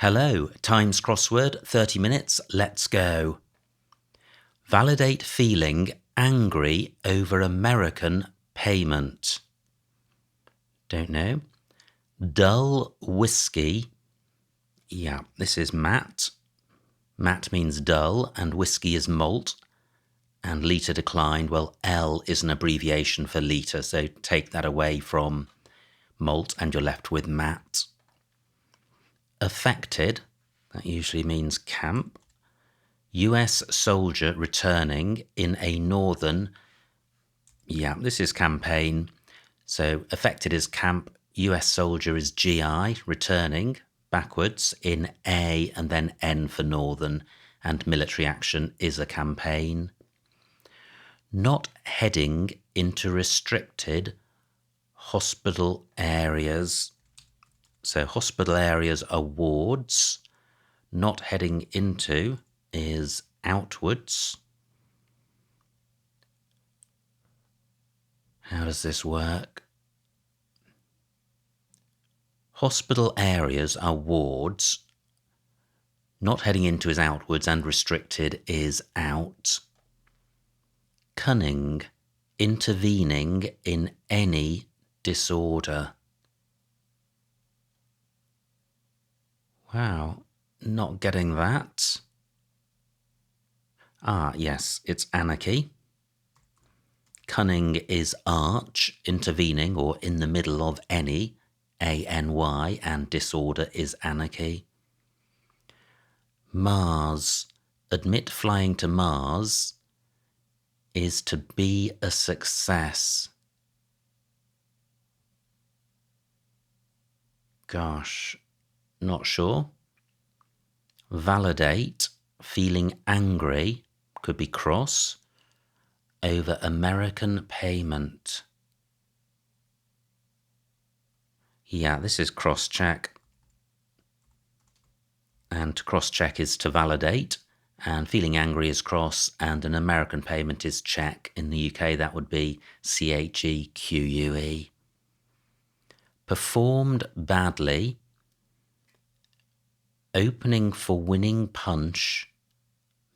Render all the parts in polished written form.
Hello, Times Crossword, 30 minutes, let's go. Validate feeling angry over American payment. Don't know. Dull whiskey. Yeah, this is Matt. Matt means dull and whiskey is malt. And litre declined, well, L is an abbreviation for litre, so take that away from malt and you're left with Matt. Affected, that usually means camp. US soldier returning in a northern, this is campaign. So affected is camp, US soldier is GI, returning backwards in A and then N for northern, and military action is a campaign. Not heading into restricted hospital areas. So hospital areas are wards. Not heading into is outwards. How does this work? Hospital areas are wards. Not heading into is outwards and restricted is out. Cunning, intervening in any disorder. Wow, not getting that. Yes, it's anarchy. Cunning is arch, intervening or in the middle of any, A-N-Y, and disorder is anarchy. Mars, admit flying to Mars is to be a success. Gosh, not sure. Validate, feeling angry, could be cross, over American payment. Yeah, this is cross-check. And to cross-check is to validate, and feeling angry is cross, and an American payment is check. In the UK, that would be CHEQUE. Performed badly. Opening for winning punch,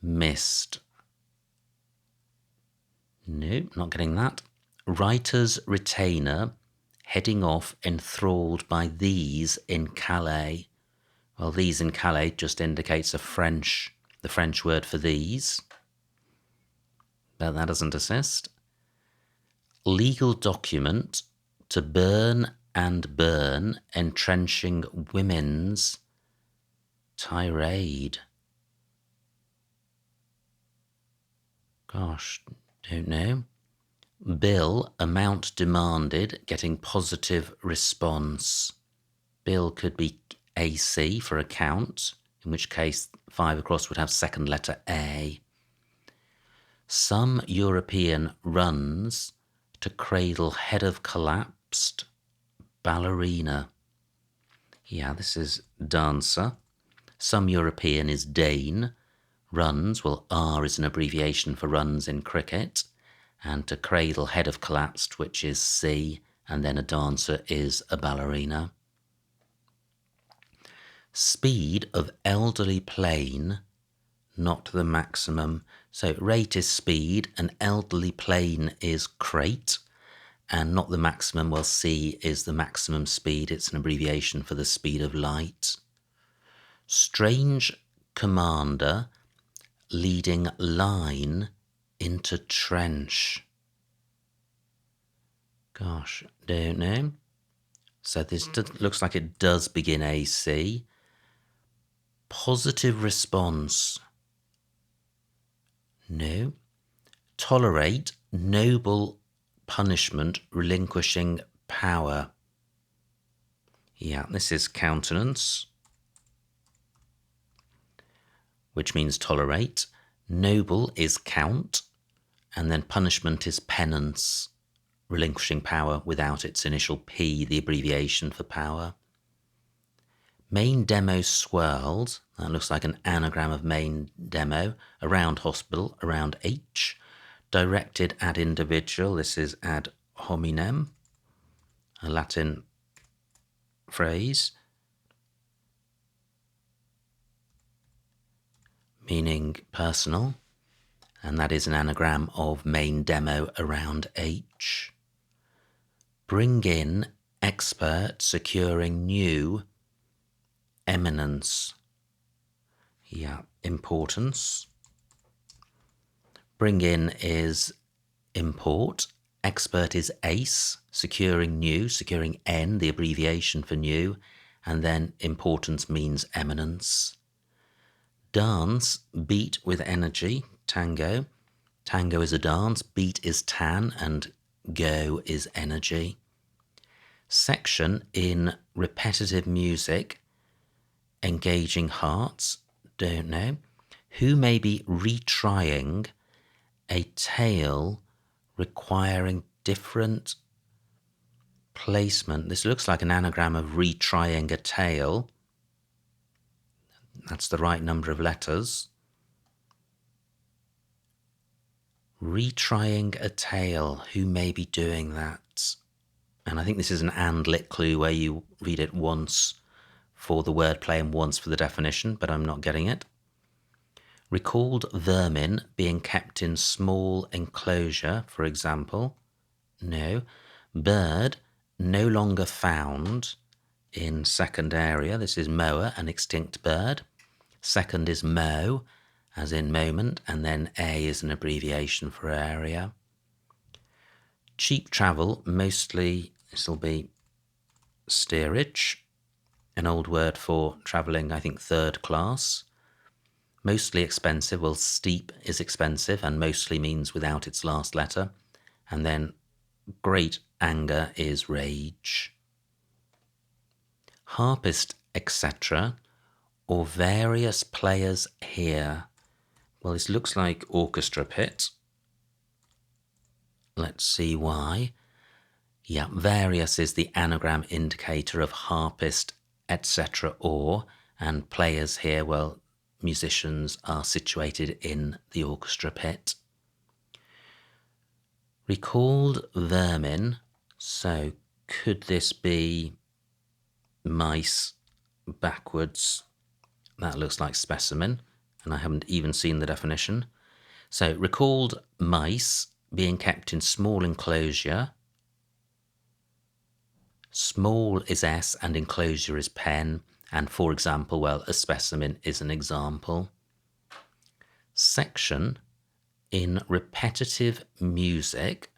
missed. Nope, not getting that. Writer's retainer, heading off enthralled by these in Calais. Well, these in Calais just indicates the French word for these. But that doesn't assist. Legal document, to burn and burn, entrenching women's tirade. Gosh, don't know. Bill, amount demanded, getting positive response. Bill could be AC for account, in which case 5 across would have second letter A. Some European runs to cradle head of collapsed ballerina. Yeah, this is dancer. Some European is Dane. Runs, well, R is an abbreviation for runs in cricket. And to cradle head of collapsed, which is C, and then a dancer is a ballerina. Speed of elderly plane, not the maximum. So rate is speed, and elderly plane is crate, and not the maximum. Well, C is the maximum speed. It's an abbreviation for the speed of light. Strange commander leading line into trench. Gosh, don't know. So this looks like it does begin AC. Positive response. No. Tolerate noble punishment, relinquishing power. Yeah, this is countenance, which means tolerate. Noble is count, and then punishment is penance, relinquishing power without its initial P, the abbreviation for power. Main demo swirled, that looks like an anagram of main demo, around hospital, around H. Directed ad individual, this is ad hominem, a Latin phrase. meaning personal, and that is an anagram of main demo around H. Bring in, expert, securing new, eminence. Yeah, importance. Bring in is import. Expert is ace, securing new, securing N, the abbreviation for new, and then importance means eminence. Dance, beat with energy, tango. Tango is a dance, beat is tan, and go is energy. Section in repetitive music, engaging hearts, don't know. Who may be retrying a tale requiring different placement. This looks like an anagram of retrying a tale. That's the right number of letters. Retrying a tale. Who may be doing that? And I think this is an and-lit clue where you read it once for the wordplay and once for the definition, but I'm not getting it. Recalled vermin being kept in small enclosure, for example. No. Bird no longer found in second area. This is moa, an extinct bird. Second is mo, as in moment, and then A is an abbreviation for area. Cheap travel, mostly, this will be steerage, an old word for travelling, I think, third class. Mostly expensive, well, steep is expensive and mostly means without its last letter. And then great anger is rage. Harpist, etc., or various players here. Well, this looks like orchestra pit. Let's see why. Yeah, various is the anagram indicator of harpist, etc., or, and players here, well, musicians are situated in the orchestra pit. Recalled vermin, so could this be mice backwards? That looks like specimen, and I haven't even seen the definition. So recalled mice being kept in small enclosure. Small is S and enclosure is pen, and for example, well, a specimen is an example. Section in repetitive music,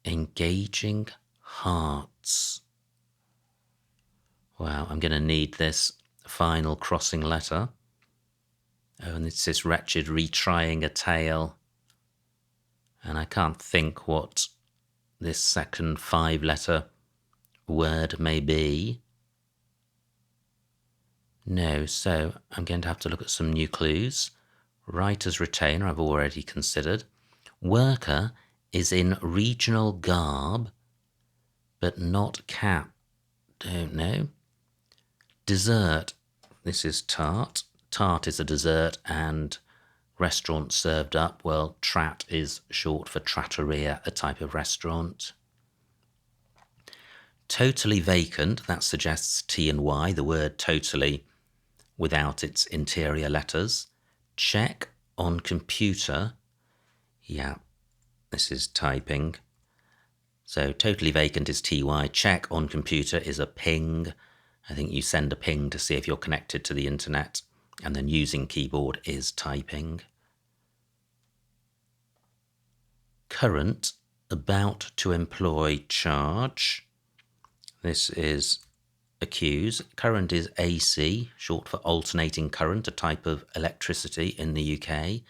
engaging hearts. Wow, I'm going to need this final crossing letter. Oh, and it's this wretched retrying a tale. And I can't think what this second 5-letter word may be. No, so I'm going to have to look at some new clues. Writer's retainer I've already considered. Worker is in regional garb, but not cap. Don't know. Dessert. This is tart. Tart is a dessert and restaurant served up. Well, trat is short for trattoria, a type of restaurant. Totally vacant, that suggests T and Y, the word totally without its interior letters. Check on computer. Yeah, this is typing. So totally vacant is TY. Check on computer is a ping. I think you send a ping to see if you're connected to the internet. And then using keyboard is typing. Current, about to employ charge. This is accuse. Current is AC, short for alternating current, a type of electricity in the UK.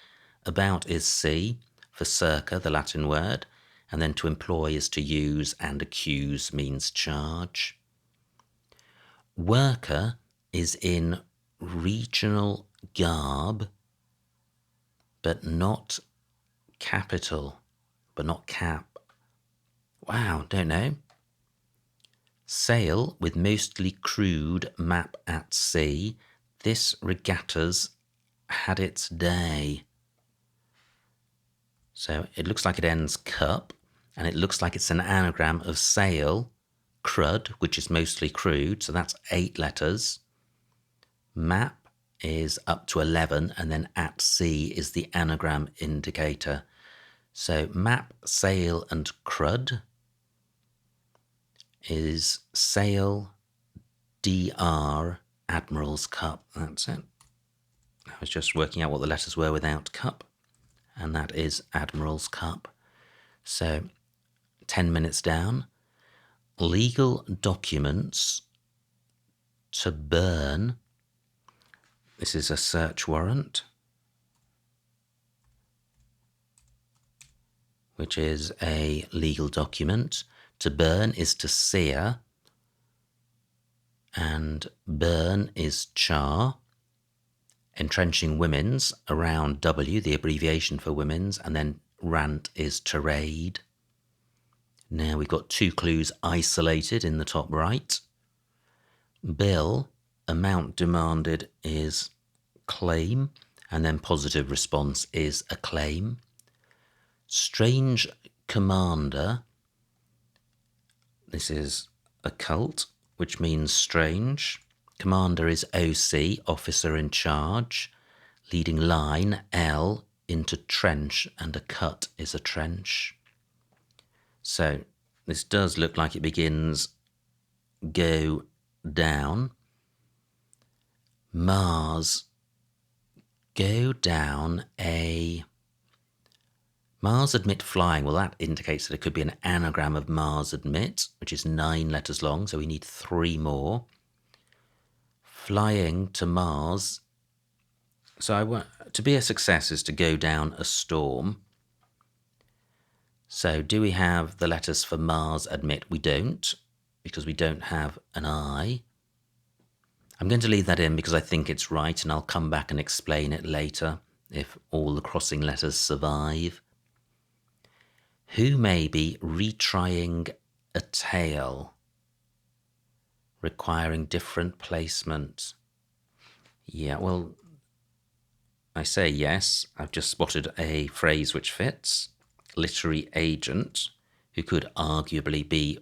About is C, for circa, the Latin word. And then to employ is to use, and accuse means charge. Worker is in regional garb, but not capital, but not cap. Wow, don't know. Sail with mostly crude map at sea. This regatta's had its day. So it looks like it ends cup, and it looks like it's an anagram of sail, crud, which is mostly crude, so that's 8 letters. Map is up to 11, and then at C is the anagram indicator. So map, sail, and crud is sail, DR, Admiral's Cup. That's it. I was just working out what the letters were without cup, and that is Admiral's Cup. So 10 minutes down. Legal documents to burn. This is a search warrant, which is a legal document. To burn is to sear, and burn is char. Entrenching women's, around W, the abbreviation for women's, and then rant is to raid. Now we've got 2 clues isolated in the top right. Bill, amount demanded is claim, and then positive response is a claim. Strange commander, this is occult, which means strange. Commander is OC, officer in charge. Leading line, L, into trench, and a cut is a trench. So this does look like it begins go down. Mars, go down a... Mars admit flying. Well, that indicates that it could be an anagram of Mars admit, which is 9 letters long, so we need 3 more. Flying to Mars. So to be a success is to go down a storm. So do we have the letters for Mars admit? We don't, because we don't have an I. I'm going to leave that in because I think it's right, and I'll come back and explain it later if all the crossing letters survive. Who may be retrying a tale, requiring different placement? Yeah, well, I say yes. I've just spotted a phrase which fits. Literary agent, who could arguably be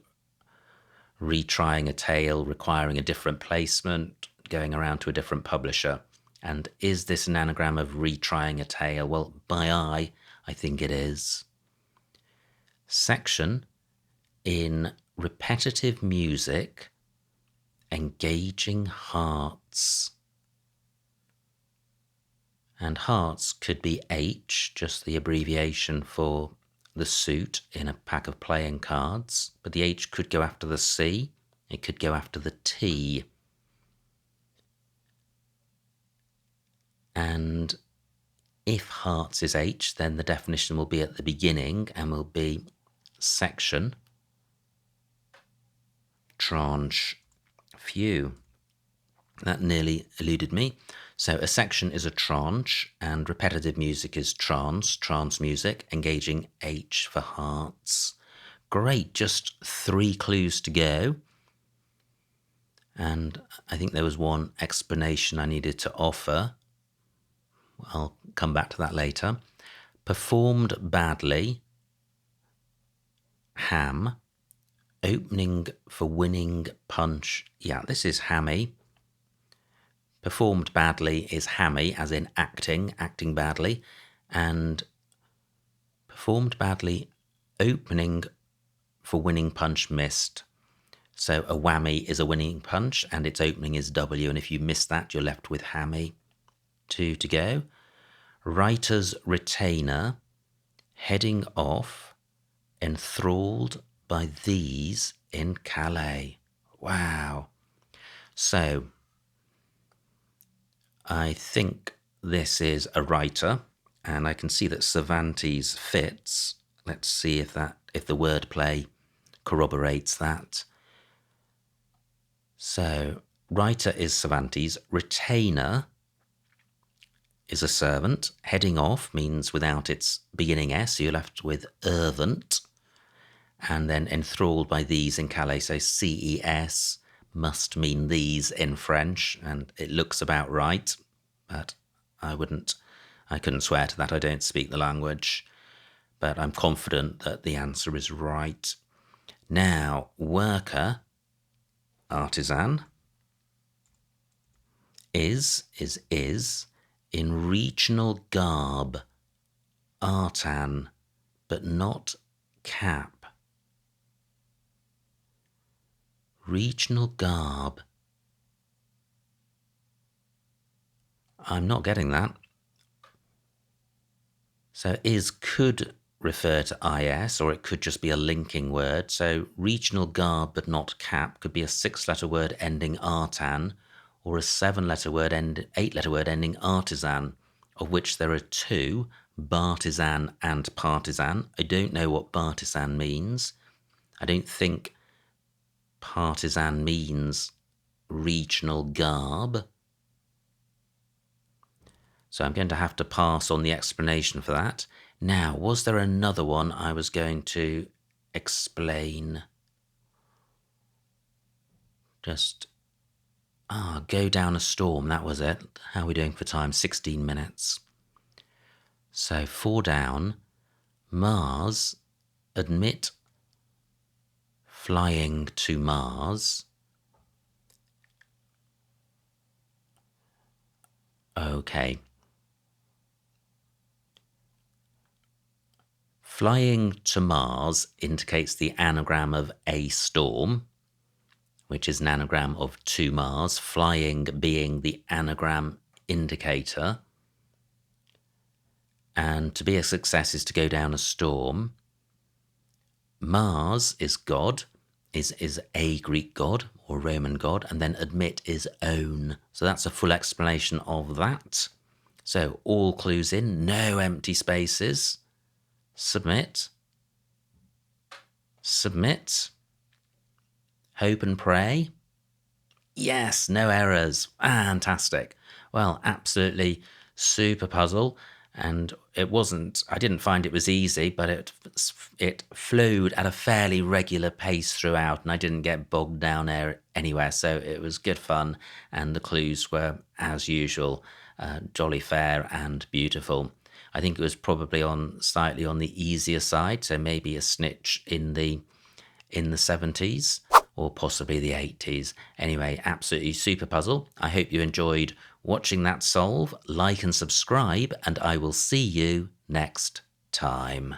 retrying a tale, requiring a different placement, going around to a different publisher. And is this an anagram of retrying a tale? Well, by I think it is. Section, in repetitive music, engaging hearts. And hearts could be H, just the abbreviation for the suit in a pack of playing cards. But the H could go after the C. It could go after the T. And if hearts is H, then the definition will be at the beginning and will be section, tranche, few. That nearly eluded me. So a section is a tranche, and repetitive music is trance music, engaging H for hearts. Great, just 3 clues to go. And I think there was one explanation I needed to offer. I'll come back to that later. Performed badly, ham. Opening for winning punch. Yeah, this is hammy. Performed badly is hammy, as in acting badly. And performed badly, opening for winning punch missed. So a whammy is a winning punch, and its opening is W. And if you miss that, you're left with hammy. 2 to go. Writer's retainer, heading off, enthralled by these in Calais. Wow. So I think this is a writer, and I can see that Cervantes fits. Let's see if the wordplay corroborates that. So writer is Cervantes, retainer is a servant, heading off means without its beginning S, so you're left with ervant, and then enthralled by these in Calais, so CES must mean these in French, and it looks about right, but I couldn't swear to that, I don't speak the language, but I'm confident that the answer is right. Now, worker, artisan, is, in regional garb, artan, but not cap. Regional garb. I'm not getting that. So is could refer to IS, or it could just be a linking word. So regional garb but not cap could be a 6-letter word ending artan, or a 7-letter word 8-letter word ending artisan, of which there are 2, bartisan and partisan. I don't know what bartisan means. I don't think partisan means regional garb. So I'm going to have to pass on the explanation for that. Now, was there another one I was going to explain? Just, go down a storm, that was it. How are we doing for time? 16 minutes. So 4 down, Mars, admit flying to Mars. Okay. Flying to Mars indicates the anagram of a storm, which is an anagram of to Mars, flying being the anagram indicator. And to be a success is to go down a storm. Mars is God, is a Greek god or Roman god, and then admit is own. So that's a full explanation of that. So all clues in, no empty spaces. Submit. Submit. Hope and pray. Yes, no errors. Fantastic. Well, absolutely super puzzle. And I didn't find it was easy, but it flowed at a fairly regular pace throughout, and I didn't get bogged down anywhere. So it was good fun, and the clues were, as usual, jolly fair and beautiful. I think it was probably slightly on the easier side, so maybe a snitch in the 70s or possibly the 80s. Anyway, absolutely super puzzle. I hope you enjoyed watching that solve. Like and subscribe, and I will see you next time.